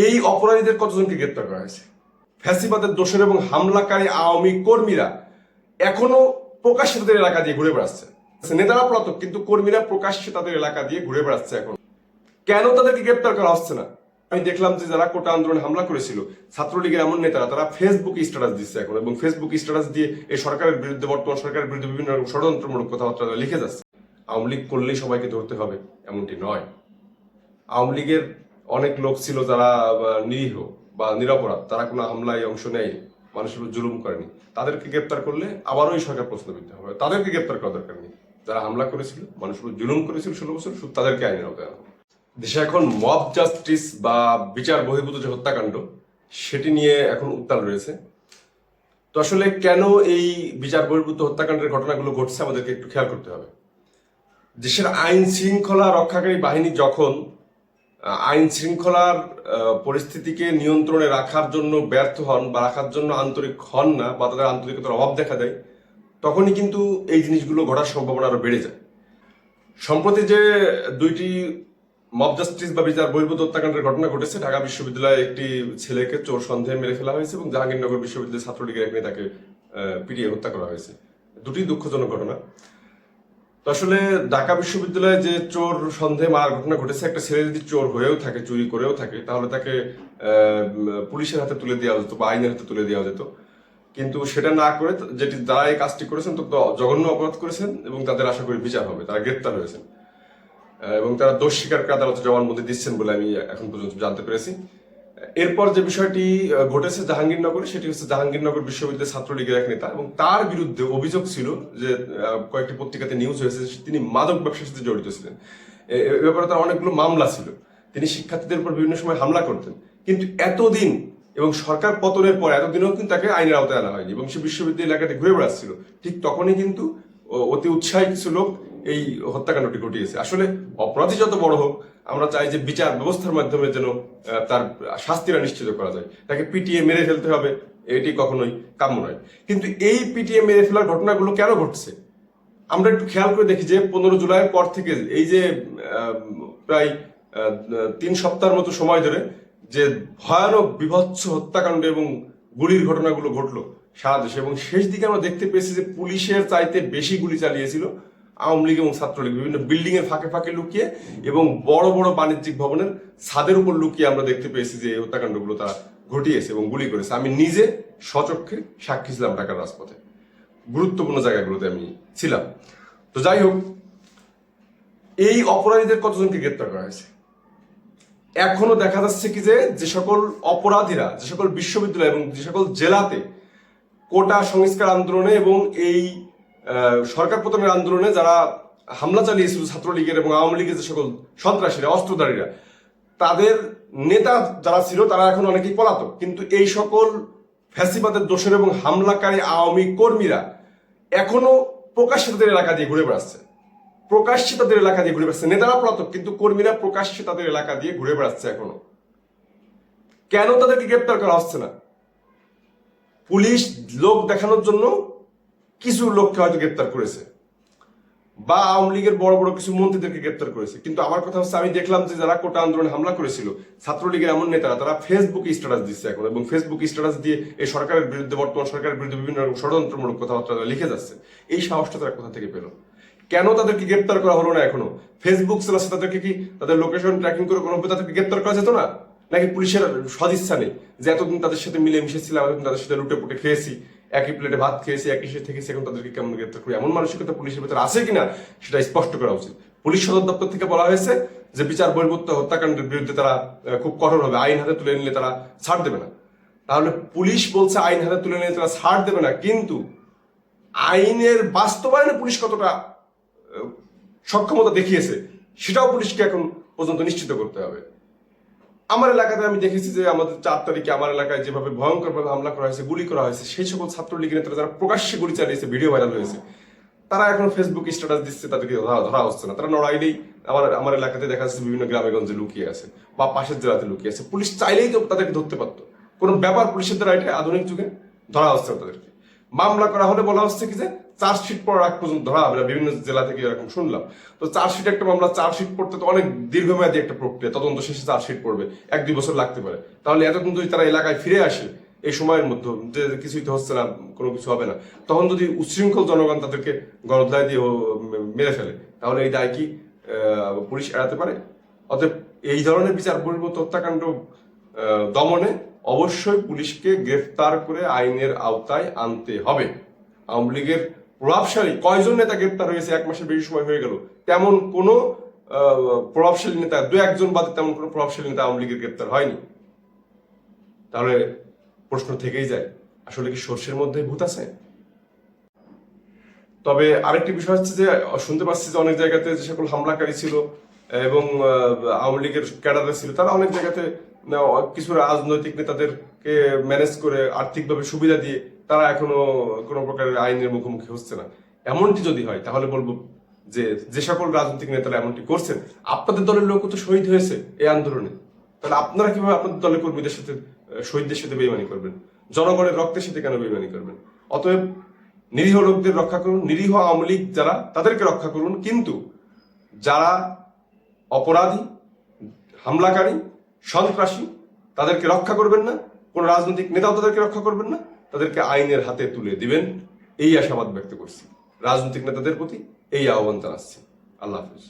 এই অপরাধীদের কতজনকে গ্রেপ্তার করা হয়েছে? ফ্যাসিবাদের দোষর এবং হামলাকারী আওয়ামী কর্মীরা এখনো প্রকাশ্যে তাদের এলাকা দিয়ে ঘুরে বেড়াচ্ছে। নেতারা পলাতক, কিন্তু কর্মীরা প্রকাশ্যে তাদের এলাকা দিয়ে ঘুরে বেড়াচ্ছে। এখন কেন তাদেরকে গ্রেপ্তার করা হচ্ছে না? আমি দেখলাম যে যারা কোটা আন্দোলনে হামলা করেছিল ছাত্রলীগের এমন নেতারা তারা ফেসবুকে স্ট্যাটাস দিচ্ছে এখন, এবং ফেসবুক স্ট্যাটাস দিয়ে এই সরকারের বিরুদ্ধে, বর্তমান সরকারের বিরুদ্ধে বিভিন্ন রকম ষড়যন্ত্রমূলক কথাবার্তা লিখে যাচ্ছে। আওয়ামী লীগ করলেই সবাইকে ধরতে হবে এমনটি নয়। আওয়ামী লীগের অনেক লোক ছিল যারা নিরীহ বা নিরপরাধ, তারা কোনো হামলায় অংশ নেয়নি, মানুষের উপর জুলুম করেনি। তাদেরকে গ্রেপ্তার করলে আবারও এই সরকার প্রশ্ন দিতে হবে। তাদেরকে গ্রেপ্তার করার দরকার নেই। যারা হামলা করেছিল, মানুষের উপর জুলুম করেছিল 16 বছর, শুধু তাদেরকে আইনের আওতায় আনা হবে। দেশে এখন মব জাস্টিস বা বিচার বহির্ভূত যে হত্যাকাণ্ড, সেটি নিয়ে এখন উত্তাল রয়েছে। তো আসলে কেন এই বিচার বহির্ভূত হত্যাকাণ্ডের ঘটনাগুলো ঘটছে আমাদেরকে একটু খেয়াল করতে হবে। দেশের আইন শৃঙ্খলা রক্ষাকারী বাহিনী যখন আইন শৃঙ্খলার পরিস্থিতিকে নিয়ন্ত্রণে রাখার জন্য ব্যর্থ হন বা রাখার জন্য আন্তরিক হন না, বা তাদের আন্তরিকতার অভাব দেখা দেয়, তখনই কিন্তু এই জিনিসগুলো ঘটার সম্ভাবনা আরো বেড়ে যায়। সম্প্রতি যে দুইটি মব জাস্টিস বা বিচার বহির্ভূত হত্যাকাণ্ডের ঘটনা ঘটেছে, ঢাকা বিশ্ববিদ্যালয়ে একটি ছেলেকে চোর সন্দেহে মেরে ফেলা হয়েছে এবং জাহাঙ্গীরনগর বিশ্ববিদ্যালয়ের ছাত্রলীগের একটি তাকে পিটিয়ে হত্যা করা হয়েছে। দুটি দুঃখজনক ঘটনা। তো আসলে ঢাকা বিশ্ববিদ্যালয়ে যে চোর সন্দেহে মারার ঘটনা ঘটেছে, একটা ছেলে যদি চোর হয়েও থাকে, চুরি করেও থাকে, তাহলে তাকে পুলিশের হাতে তুলে দেওয়া যেত বা আইনের হাতে তুলে দেওয়া যেত। কিন্তু সেটা না করে যেটি যারা এই কাজটি করেছেন তো জঘন্য অপরাধ করেছেন এবং তাদের আশা করি বিচার হবে। তারা গ্রেপ্তার হয়েছেন এবং তারা দোষ স্বীকার করে আদালতে জবানবন্দি দিচ্ছেন বলে আমি এখন পর্যন্ত জানতে পেরেছি। এরপর যে বিষয়টি ঘটেছে জাহাঙ্গীরনগরে, সেটি হচ্ছে জাহাঙ্গীরনগর বিশ্ববিদ্যালয়ের ছাত্রলীগের এক নেতা, এবং তার বিরুদ্ধে অভিযোগ ছিল যে কয়েকটি পত্রিকাতে নিউজ হয়েছে তিনি মাদক ব্যবসার সাথে জড়িত ছিলেন। এ ব্যাপারে তার অনেকগুলো মামলা ছিল। তিনি শিক্ষার্থীদের উপর বিভিন্ন সময় হামলা করতেন, কিন্তু এতদিন এবং সরকার পতনের পর এতদিনও কিন্তু তাকে আইনের আওতায় আনা হয়নি এবং সে বিশ্ববিদ্যালয় এলাকাতে ঘুরে বেড়াচ্ছিল। ঠিক তখনই কিন্তু অতি উৎসাহী কিছু লোক এই হত্যাকাণ্ডটি ঘটিয়েছে। আসলে অপরাধী যত বড় হোক, আমরা চাই যে বিচার ব্যবস্থার মাধ্যমে যেন তার শাস্তিটা নিশ্চিত করা যায়। তাকে পিটিয়ে মেরে ফেলতে হবে, এটি কখনোই কাম্য নয়। কিন্তু এই পিটিয়ে মেরে ফেলার ঘটনাগুলো কেন ঘটছে আমরা একটু খেয়াল করে দেখি যে 15 জুলাইয়ের পর থেকে এই যে প্রায় 3 সপ্তাহের মতো সময় ধরে যে ভয়ানক বিভৎস হত্যাকাণ্ড এবং গুলির ঘটনাগুলো ঘটলো সারা দেশে, এবং শেষ দিকে আমরা দেখতে পেয়েছি যে পুলিশের চাইতে বেশি গুলি চালিয়েছিল আওয়ামী লীগ এবং ছাত্রলীগ, বিভিন্ন বিল্ডিং এর ফাঁকে ফাঁকে লুকিয়ে এবং বড় বড় বাণিজ্যিক ভবনের ছাদের উপর লুকিয়ে আমরা দেখতে পেয়েছি যে এই হত্যাকাণ্ডগুলো তারা ঘটিয়েছে এবং গুলি করেছে। আমি নিজে স্বচক্ষে সাক্ষী ছিলাম ঢাকার রাজপথে, গুরুত্বপূর্ণ জায়গাগুলোতে আমি ছিলাম। তো যাই হোক, এই অপরাধীদের কতজনকে গ্রেপ্তার করা হয়েছে? এখনো দেখা যাচ্ছে কি যে সকল অপরাধীরা, যে সকল বিশ্ববিদ্যালয় এবং যে সকল জেলাতে কোটা সংস্কার আন্দোলনে এবং এই সরকার পতনের আন্দোলনে যারা হামলা চালিয়েছিল ছাত্রলীগের এবং আওয়ামী লীগের যে সকল সন্ত্রাসীরা, অস্ত্রধারীরা, তাদের নেতা যারা ছিল তারা এখন অনেকেই পলাতক, কিন্তু এই সকল ফ্যাসিবাদের দোষর এবং হামলাকারী আওয়ামী কর্মীরা এখনো প্রকাশ্যে তাদের এলাকা দিয়ে ঘুরে বেড়াচ্ছে। প্রকাশ্যে তাদের এলাকা দিয়ে ঘুরে বেড়াচ্ছে। নেতারা পলাতক, কিন্তু কর্মীরা প্রকাশ্যে তাদের এলাকা দিয়ে ঘুরে বেড়াচ্ছে এখনো। কেন তাদেরকে গ্রেপ্তার করা হচ্ছে না? পুলিশ লোক দেখানোর জন্য কিছু লোককে হয়তো গ্রেপ্তার করেছে, বা আওয়ামী লীগের বড় বড় কিছু মন্ত্রীদেরকে গ্রেপ্তার করেছে, কিন্তু আমার কথা হচ্ছে আমি দেখলাম যে যারা কোটা আন্দোলনে হামলা করেছিল ছাত্রলীগের এমন নেতারা তারা ফেসবুকে স্ট্যাটাস দিচ্ছে এখন, এবং ফেসবুক স্ট্যাটাস দিয়ে এই সরকারের বিরুদ্ধে, বর্তমান সরকারের বিরুদ্ধে বিভিন্ন রকম ষড়যন্ত্রমূলক কথাবার্তা লিখে যাচ্ছে। এই সাহসটা তারা কোথা থেকে পেল? কেন তাদেরকে গ্রেপ্তার করা হলো না এখনো? ফেসবুক চালাচ্ছে, তাদেরকে কি তাদের লোকেশন ট্র্যাকিং করে কোনো তাদেরকে গ্রেপ্তার করা যেত না? নাকি পুলিশের সদিচ্ছা নেই যে এতদিন তাদের সাথে মিলে মিশেছিলাম, এতদিন তাদের সাথে লুটে পুটে খেয়েছি, একই প্লেটে ভাত খেয়েছি, একই সাথে থেকেছি, এখন তাদেরকে কেমন গ্রেপ্তার করি? এমন মানসিকতা পুলিশের ভেতরে আছে কিনা সেটা স্পষ্ট করা উচিত। পুলিশ সদর দপ্তর থেকে বলা হয়েছে যে বিচার বহির্ভূত হত্যাকাণ্ডের বিরুদ্ধে তারা খুব কঠোর হবে, আইন হাতে তুলে নিলে তারা ছাড় দেবে না। তাহলে পুলিশ বলছে আইন হাতে তুলে নিলে তারা ছাড় দেবে না, কিন্তু আইনের বাস্তবায়নে পুলিশ কতটা সক্ষমতা দেখিয়েছে সেটাও পুলিশকে এখন পর্যন্ত নিশ্চিত করতে হবে। আমার এলাকাতে আমি দেখেছি যে আমাদের 4 তারিখে আমার এলাকায় যেভাবে ভয়ঙ্করভাবে হামলা করা হয়েছে, গুলি করা হয়েছে, সেই সকল ছাত্রলীগের নেতারা যারা প্রকাশ্যে গুলি চালিয়েছে, ভিডিও ভাইরাল হয়েছে, তারা এখন ফেসবুক স্ট্যাটাস দিচ্ছে, তাদেরকে ধরা হচ্ছে না। তারা নড়াইলেই আমার এলাকাতে দেখা যাচ্ছে বিভিন্ন গ্রামে গঞ্জে লুকিয়ে আছে বা পাশের জেলাতে লুকিয়ে আছে। পুলিশ চাইলেই তো তাদেরকে ধরতে পারতো, কোনো ব্যাপার পুলিশের দ্বারা এটা আধুনিক যুগে ধরা হচ্ছে না। তাদেরকে মামলা করা হলে বলা হচ্ছে কি যে চার্জশিট পড়ার আগ পর্যন্ত ধরা হবে না, বিভিন্ন জেলা থেকে এরকম শুনলাম। তো চার্জশিট একটা মামলা, চার্জশিট পড়তে তো অনেক দীর্ঘমেয়াদী একটা প্রক্রিয়া, তদন্ত শেষে চার্জশিট পড়বে 1-2 বছর লাগতে পারে। তাহলে এতদিন যদি তারা এলাকায় ফিরে আসে এই সময়ের মধ্যে, যে কিছুই তো হচ্ছে না, কোনো কিছু হবে না, তখন যদি উচ্ছৃঙ্খল জনগণ তাদেরকে গণধোলাই দিয়ে মেরে ফেলে, তাহলে এই দায় কি পুলিশ এড়াতে পারে? অতএব এই ধরনের বিচার বহির্ভূত হত্যাকাণ্ড দমনে অবশ্যই পুলিশকে গ্রেফতার করে আইনের আওতায় আনতে হবে। আওয়ামী লীগের প্রভাবশালী কয়জন নেতা গ্রেফতার হয়েছে 1 মাসের বেশি সময় হয়ে গেল, তেমন কোনো প্রভাবশালী নেতা, 2-1 বাদে তেমন কোনো প্রভাবশালী নেতা আওয়ামী লীগের গ্রেফতার হয়নি। তাহলে প্রশ্ন থেকেই যায়, আসলে কি সর্ষের মধ্যে ভূত আছে? তবে আরেকটি বিষয় হচ্ছে যে, শুনতে পাচ্ছি যে অনেক জায়গাতে যে সকল হামলাকারী ছিল এবং আওয়ামী লীগের ক্যাডারে ছিল, তারা অনেক জায়গাতে কিছু রাজনৈতিক নেতাদেরকে ম্যানেজ করে আর্থিকভাবে সুবিধা দিয়ে তারা এখনো কোনো প্রকারের আইনের মুখোমুখি হচ্ছে না। এমনটি যদি হয় তাহলে বলবো যে, যে সকল রাজনৈতিক নেতারা এমনটি করছেন, আপনাদের দলের লোকও তো শহীদ হয়েছে এই আন্দোলনে, তাহলে আপনারা কিভাবে আপনাদের দলের কর্মীদের সাথে, শহীদদের সাথে বেইমানি করবেন? জনগণের রক্তের সাথে কেন বেইমানি করবেন? অতএব নিরীহ লোকদের রক্ষা করুন, নিরীহ আওয়ামী লীগ যারা তাদেরকে রক্ষা করুন, কিন্তু যারা অপরাধী, হামলাকারী, সন্ত্রাসী তাদেরকে রক্ষা করবেন না, কোন রাজনৈতিক নেতাও তাদেরকে রক্ষা করবেন না, তাদেরকে আইনের হাতে তুলে দিবেন, এই আশাবাদ ব্যক্ত করছি। রাজনৈতিক নেতাদের প্রতি এই আহ্বান জানাচ্ছি। আল্লাহ হাফিজ।